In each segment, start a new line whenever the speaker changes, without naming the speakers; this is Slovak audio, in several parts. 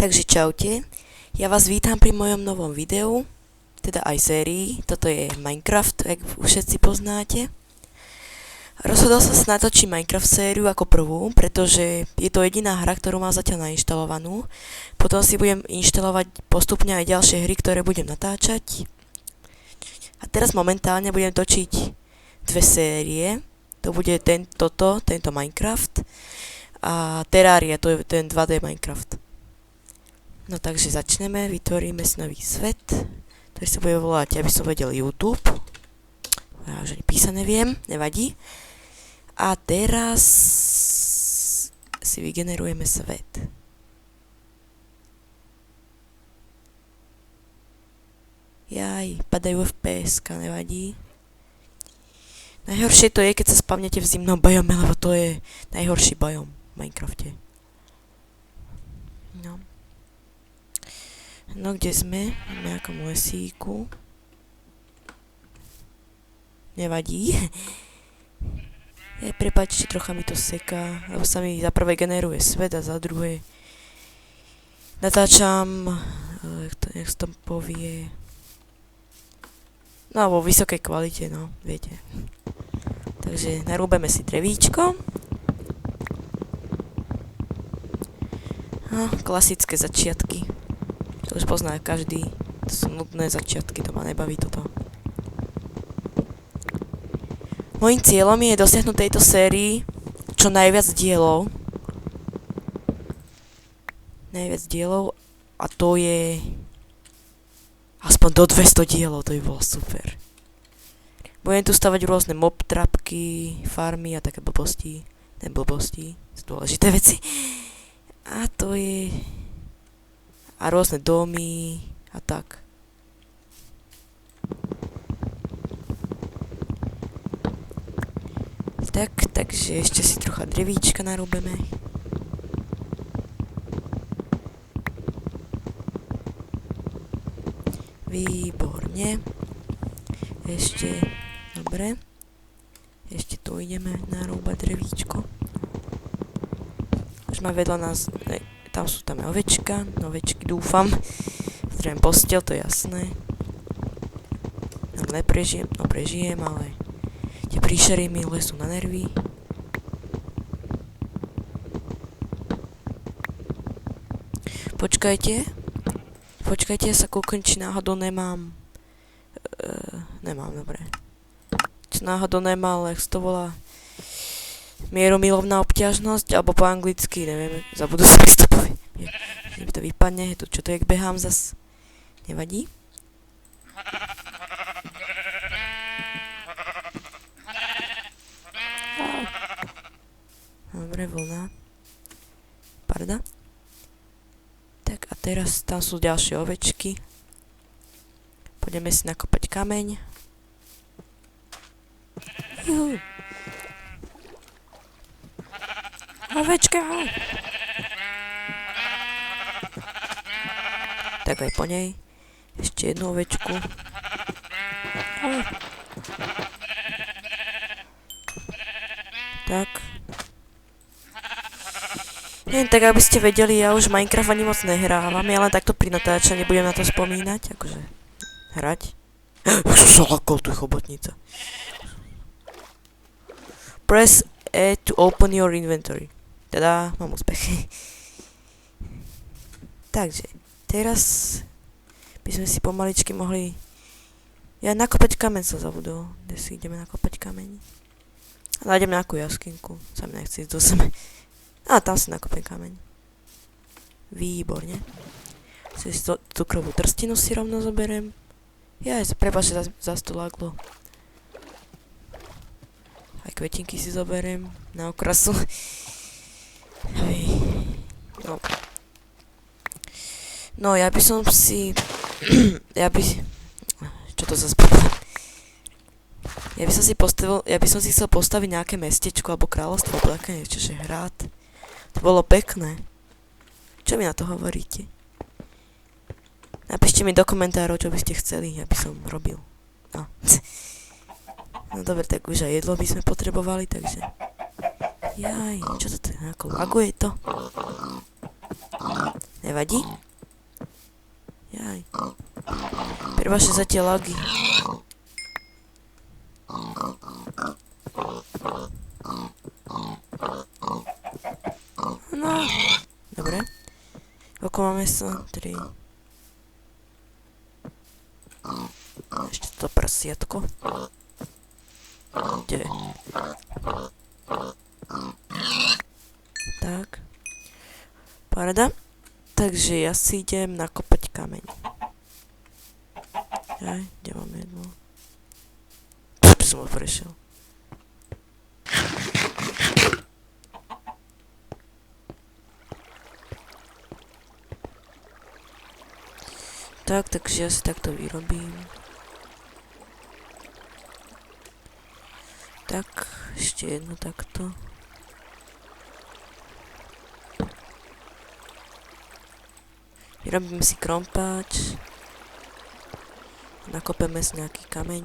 Takže čaute, ja vás vítam pri mojom novom videu, teda aj sérii. Toto je Minecraft, jak už všetci poznáte. Rozhodol som sa natočiť Minecraft sériu ako prvú, pretože je to jediná hra, ktorú mám zatiaľ nainštalovanú. Potom si budem inštalovať postupne aj ďalšie hry, ktoré budem natáčať. A teraz momentálne budem točiť dve série. To bude tento Minecraft a Terraria, to je ten 2D Minecraft. No takže začneme, vytvoríme si nový svet, ktorý sa bude volať, aby som vedel, YouTube. Ja už ani písať neviem, nevadí. A teraz si vygenerujeme svet. Jaj, padajú FPS-ka, nevadí. Najhoršie to je, keď sa spavnete v zimnom biome, lebo to je najhorší biom v Minecrafte. No kde sme? V nejakom lesíku. Nevadí. Prepáčte, trocha mi to seká, lebo sa mi za prvé generuje svet a za druhé natáčam, jak sa to povie, no vo vysokej kvalite, no, viete. Takže narúbeme si drevíčko. No, klasické začiatky. To už pozná každý. To sú nudné začiatky, to ma nebaví toto. Mojím cieľom je dosiahnuť tejto sérii čo najviac dielov. A to je aspoň do 200 dielov, to by bolo super. Budem tu stavať rôzne mob trapky, farmy a také blbosti. Ne blbosti, sú dôležité veci. A to je... a rôzne domy a tak. Takže ešte si trocha drevíčka narúbeme. Výborne. Ešte, dobre. Ešte tu ideme narúbať drevíčko. Už má vedľa nás... tam sú tam ovečka, ovečky dúfam. Zdravím posteľ, to je jasné. No prežijem, ale tie príšery mi lesú na nervy. Počkajte, ja sa kúknem, či náhodou nemám, dobre. Či náhodou nemal, jak sa to volá, mieromilovná obťažnosť, alebo po anglicky, neviem, zabudol som, jak to povie. Že to vypadne, čo to jak behám zas, nevadí. Dobre, vlna. Parda. Tak a teraz tam sú ďalšie ovečky. Poďme si nakopať kameň. Juhu. Ovečka! Tak aj po nej. Ešte jednu ovečku. Tak. Neviem, tak aby ste vedeli, ja už Minecraft ani moc nehrávam. Ja len takto pri natáčaní budem na to spomínať. Akože hrať. Už som sa lakol, tu je chobotnica. Press E to open your inventory. Teda, mám úspech. Takže, teraz by sme si pomaličky mohli... Ja nakopať kameň som zabudol. Kde si ideme nakopať kameň? Nájdem nejakú jaskinku. Sa mi nechce ísť do sebe. A tam si nakopem kameň. Výborne. Si cukrovú trstinu si rovno zoberiem. Prepáčte, zase to laglo. Aj kvetinky si zoberiem na okrasu. No, ja by som si... Čo to zase bolo? Ja by som si chcel postaviť nejaké mestečko alebo kráľovstvo, alebo také niečo, že hrad. To bolo pekné. Čo mi na to hovoríte? Napíšte mi do komentárov, čo by ste chceli, aby som robil. No. No dobre, tak už aj jedlo by sme potrebovali, takže... Jaj, čo to je? Ako laguje to? Nevadí? Jaj. Prepačte za tie lagy. No. Dobre. Koľko máme sa? 3. Ešte to prsiatko. 9. Tak. Paráda. Takže ja si idem nakopať kameň. Aj, kde mám jedno? Som ho prešiel. Tak, takže ja si takto vyrobím. Tak, ešte jedno takto. Vyrobíme si krompáč. Nakopeme si nejaký kameň.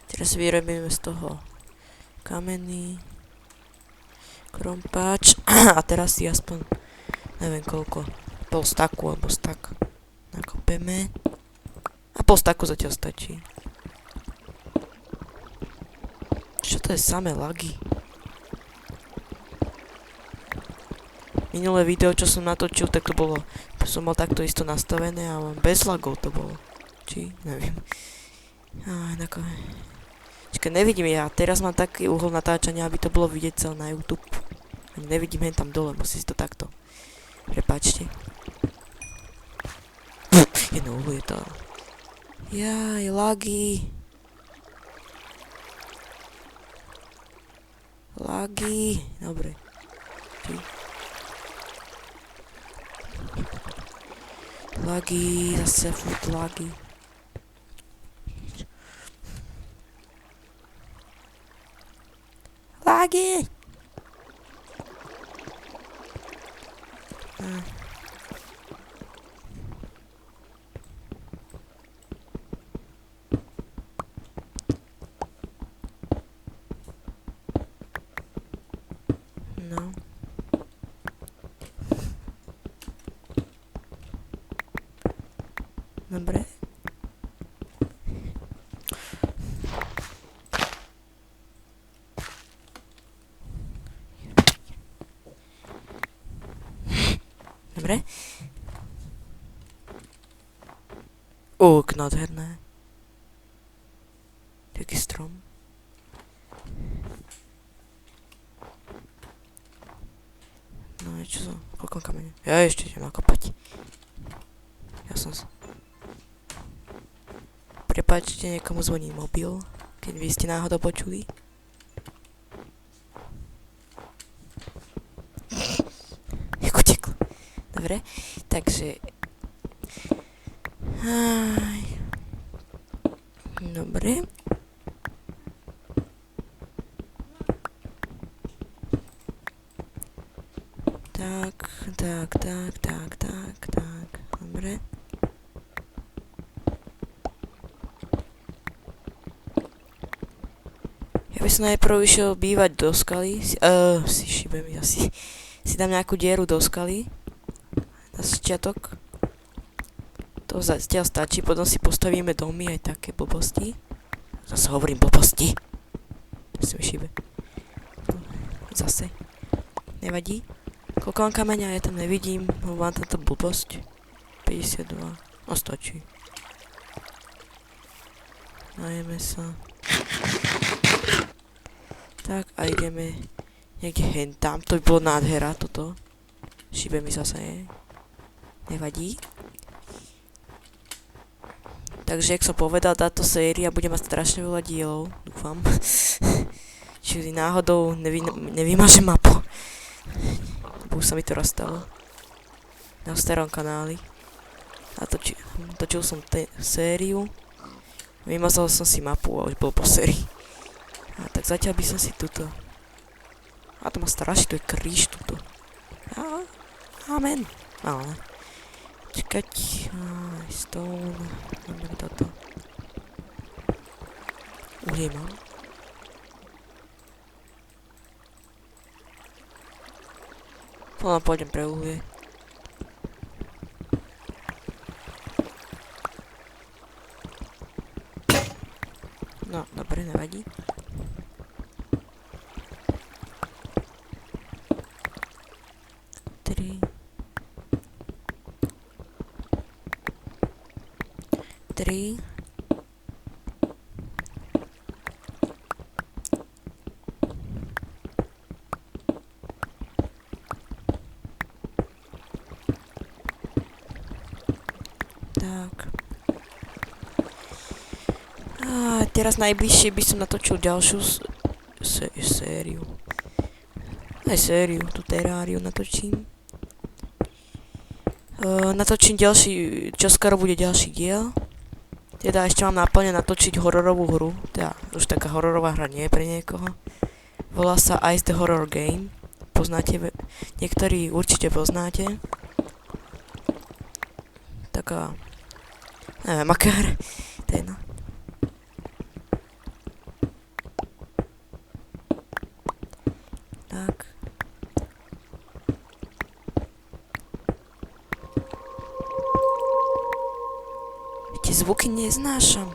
Teraz si vyrobíme z toho kamenný krompáč. A teraz si aspoň, neviem koľko, pol staku alebo stak nakopeme. A pol staku zatiaľ stačí. Čo to je samé lagy? Minulé video, čo som natočil, tak to bolo, som mal takto isto nastavené a bez lagov to bolo. Či? Neviem. Čiže nevidím ja, teraz mám taký uhol natáčania, aby to bolo vidieť celé na YouTube. Ani nevidím hen tam dole, musím si to takto. Prepáčte. Jedno uhol je to. Jaj, lagy. Lagy, dobre. Lagy, zase furt lagy. Lagy! No. Dobre. Dobre. Nádherné. Taký strom. No čo som? Koľko kamene? Ja ešte idem nakopať. Ja som sa... Prepáčte, niekomu zvoní mobil, keď vy ste náhodou počuli. Jak uteklo. Dobre, takže... Dobre. Tak. Dobre. Ja by som najprv išiel bývať do skaly. Si šibem, ja si dám nejakú dieru do skaly. Na začiatok. To zatiaľ stačí, potom si postavíme domy aj také blbosti. Zase hovorím blbosti. To si mi šibe. Zase. Nevadí. Koľko mám kameňa, ja tam nevidím, mám táto blbosť. 52. No stačí. Najeme sa. Tak a ideme niekde hentam. To by bolo nádhera toto. Šibe mi zase. Nevadí. Takže, jak som povedal, táto séria bude mať strašne veľa dielov, dúfam. Čiže náhodou nevymažem mapu. Už sa mi to rozstalo. Na starom kanáli. A točil som sériu. Vymazal som si mapu a už bol po sérii. A tak zatiaľ by som si tuto... A to ma straší, to je kríž tuto. Amen. Ale... Čakať, stone, dobre toto. Uhlie mám. Potom pôjdem pre uhlie. No, dobre, nevadí. Tri. Tak. A teraz najbližšie by som natočil ďalšiu sériu. Aj sériu, tú teráriu natočím. Natočím ďalší, čoskoro bude ďalší diel. Teda ešte mám náplne natočiť hororovú hru. Teda už taká hororová hra nie je pre niekoho. Volá sa Ice the Horror Game. Poznáte, niektorí určite poznáte. Taká, neviem, aká hra. To je no. Tak. Tie zvuky neznášam.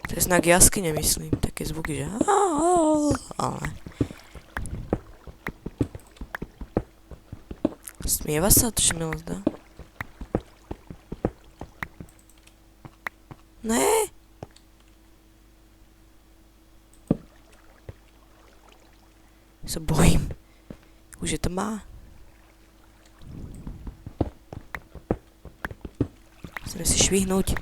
To je znak jaskyne, myslím. Také zvuky, že... Ale... Smieva sa, to čo mi len zdá. Ne. Sa bojím. Už je to má. Chceme si švihnúť.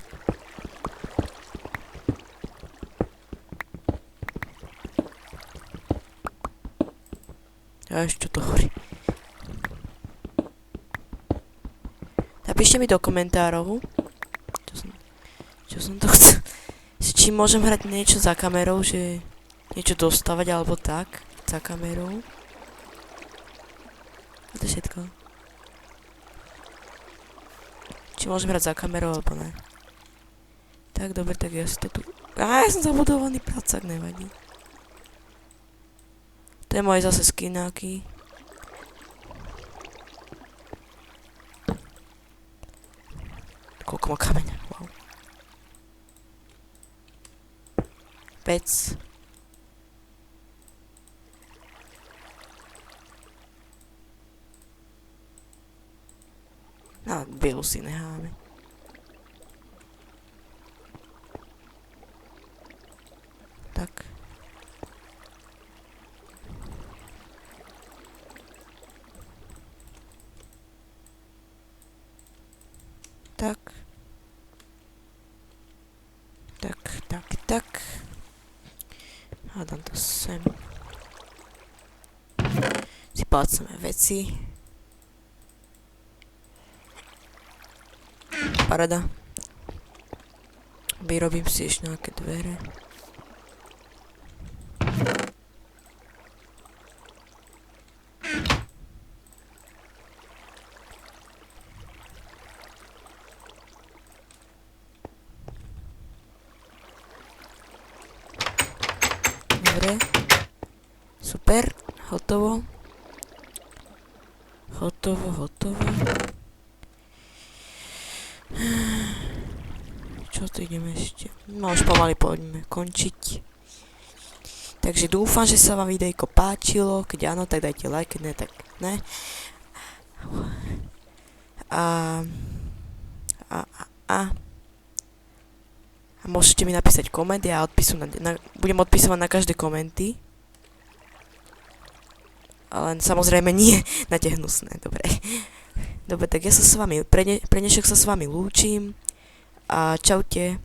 Až čo to horí. Napíšte mi do komentárov, čo som to chcel. S čím môžem hrať niečo za kamerou, že niečo dostávať alebo tak za kamerou. A to je všetko. Či môžem hrať za kamerou alebo ne. Tak dobre, tak ja si to tu... ja som zabudovaný pracák, nevadí. To je moje zase skináky. Koľko má kameňa, wow. Pec. No, bielu si necháme. Tak. Tak. Tak. Hádam to sem. Si plácame veci. Parada. Vyrobím si ešte nejaké dvere. Dobre. Super. Hotovo. Hotovo. Čo tu ideme ešte? No už pomaly poďme končiť. Takže dúfam, že sa vám videjko páčilo. Keď áno, tak dajte like, keď ne, tak ne. A môžete mi napísať koment, ja budem odpisovať na každé komenty. Ale samozrejme nie na tie hnusné, dobre. Dobre, tak ja sa s vami, pre dnešok sa s vami lúčim. A čaute.